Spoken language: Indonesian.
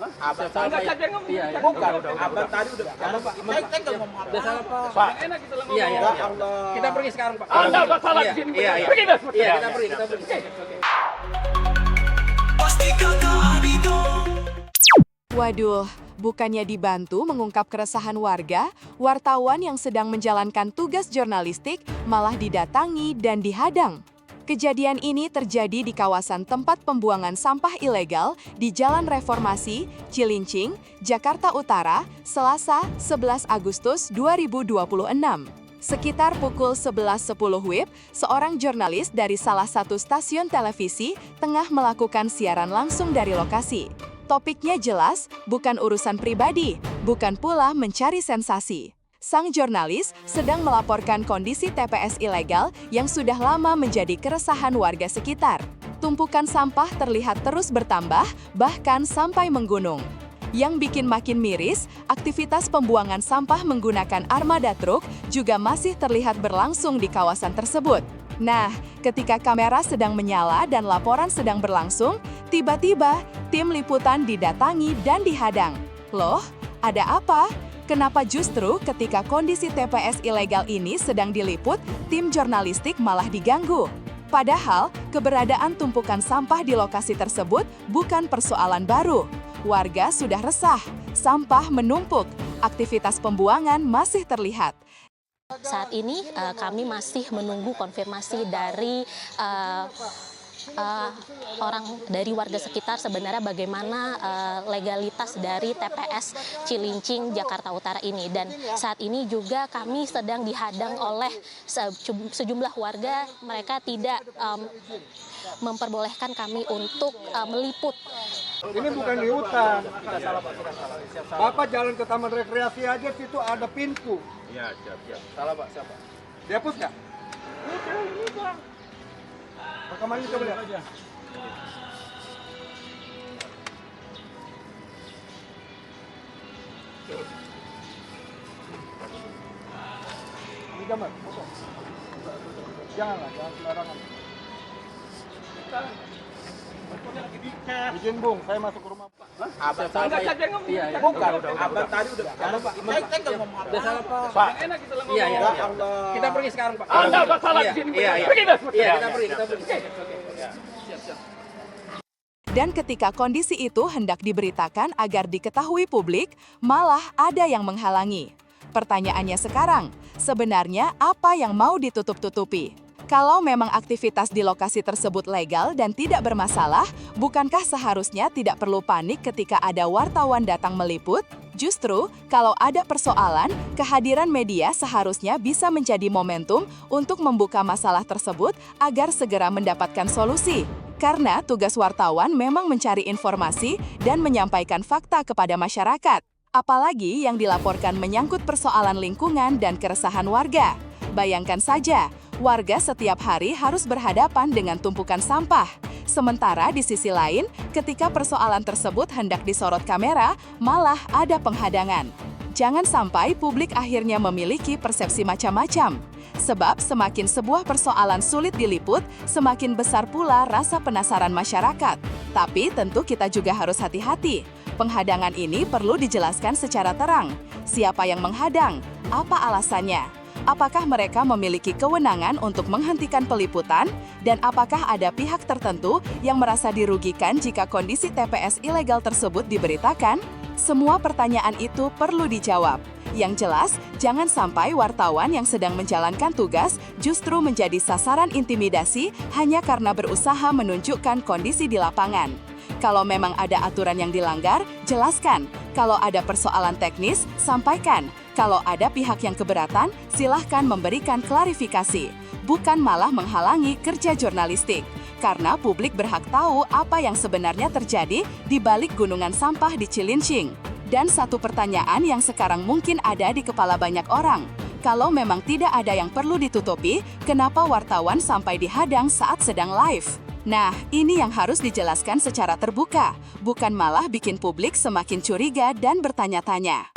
Abang Enggak, tadi. jangan ngomong. Iya, iya. Bukan. Abang tadi udah. Saya nggak ngomong apa. Udah salah, Pak. Pak, enak kita ngomong. Iya, iya. Ya Allah. Kita pergi sekarang, Pak. Anda Pak salah Iya, di sini. iya, iya. Pergi dah. Iya, kita pergi, kita pergi. Waduh, bukannya dibantu mengungkap keresahan warga, wartawan yang sedang menjalankan tugas jurnalistik malah didatangi dan dihadang. Kejadian ini terjadi di kawasan tempat pembuangan sampah ilegal di Jalan Reformasi, Cilincing, Jakarta Utara, Selasa, 11 Agustus 2026. Sekitar pukul 11.10 WIB, seorang jurnalis dari salah satu stasiun televisi tengah melakukan siaran langsung dari lokasi. Topiknya jelas, bukan urusan pribadi, bukan pula mencari sensasi. Sang jurnalis sedang melaporkan kondisi TPS ilegal yang sudah lama menjadi keresahan warga sekitar. Tumpukan sampah terlihat terus bertambah, bahkan sampai menggunung. Yang bikin makin miris, aktivitas pembuangan sampah menggunakan armada truk juga masih terlihat berlangsung di kawasan tersebut. Nah, ketika kamera sedang menyala dan laporan sedang berlangsung, tiba-tiba tim liputan didatangi dan dihadang. Loh, ada apa? Kenapa justru ketika kondisi TPS ilegal ini sedang diliput, tim jurnalistik malah diganggu? Padahal, keberadaan tumpukan sampah di lokasi tersebut bukan persoalan baru. Warga sudah resah, sampah menumpuk, aktivitas pembuangan masih terlihat. Saat ini kami masih menunggu konfirmasi dari orang dari warga sekitar sebenarnya bagaimana legalitas dari TPS Cilincing Jakarta Utara ini, dan saat ini juga kami sedang dihadang oleh sejumlah warga. Mereka tidak memperbolehkan kami untuk meliput. Ini bukan di hutan. Bapak jalan ke taman rekreasi aja, situ ada pintu. Iya, siap. Salah Pak, siapa? Dihapus nggak? Rekamannya coba lihat. Ini gambar, foto. Janganlah, jangan sembarangan. Izin Bung, saya masuk ke rumah Pak. Abang tadi. Enggak, jangan ngomong. Iya, iya. Bukan. Abang tadi udah. Saya nggak ngomong apa. Udah salah, Pak. Pak, enak kita ngomong. Iya, iya. Ya Allah. Kita pergi sekarang, Pak. Anda Pak salah di Iya, sini. iya, iya. Pergi dah. Iya, kita pergi, kita pergi. Dan ketika kondisi itu hendak diberitakan agar diketahui publik, malah ada yang menghalangi. Pertanyaannya sekarang, sebenarnya apa yang mau ditutup-tutupi? Kalau memang aktivitas di lokasi tersebut legal dan tidak bermasalah, bukankah seharusnya tidak perlu panik ketika ada wartawan datang meliput? Justru, kalau ada persoalan, kehadiran media seharusnya bisa menjadi momentum untuk membuka masalah tersebut agar segera mendapatkan solusi. Karena tugas wartawan memang mencari informasi dan menyampaikan fakta kepada masyarakat. Apalagi yang dilaporkan menyangkut persoalan lingkungan dan keresahan warga. Bayangkan saja, warga setiap hari harus berhadapan dengan tumpukan sampah. Sementara di sisi lain, ketika persoalan tersebut hendak disorot kamera, malah ada penghadangan. Jangan sampai publik akhirnya memiliki persepsi macam-macam. Sebab semakin sebuah persoalan sulit diliput, semakin besar pula rasa penasaran masyarakat. Tapi tentu kita juga harus hati-hati. Penghadangan ini perlu dijelaskan secara terang. Siapa yang menghadang? Apa alasannya? Apakah mereka memiliki kewenangan untuk menghentikan peliputan? Dan apakah ada pihak tertentu yang merasa dirugikan jika kondisi TPS ilegal tersebut diberitakan? Semua pertanyaan itu perlu dijawab. Yang jelas, jangan sampai wartawan yang sedang menjalankan tugas justru menjadi sasaran intimidasi hanya karena berusaha menunjukkan kondisi di lapangan. Kalau memang ada aturan yang dilanggar, jelaskan. Kalau ada persoalan teknis, sampaikan. Kalau ada pihak yang keberatan, silahkan memberikan klarifikasi. Bukan malah menghalangi kerja jurnalistik. Karena publik berhak tahu apa yang sebenarnya terjadi di balik gunungan sampah di Cilincing. Dan satu pertanyaan yang sekarang mungkin ada di kepala banyak orang. Kalau memang tidak ada yang perlu ditutupi, kenapa wartawan sampai dihadang saat sedang live? Nah, ini yang harus dijelaskan secara terbuka, bukan malah bikin publik semakin curiga dan bertanya-tanya.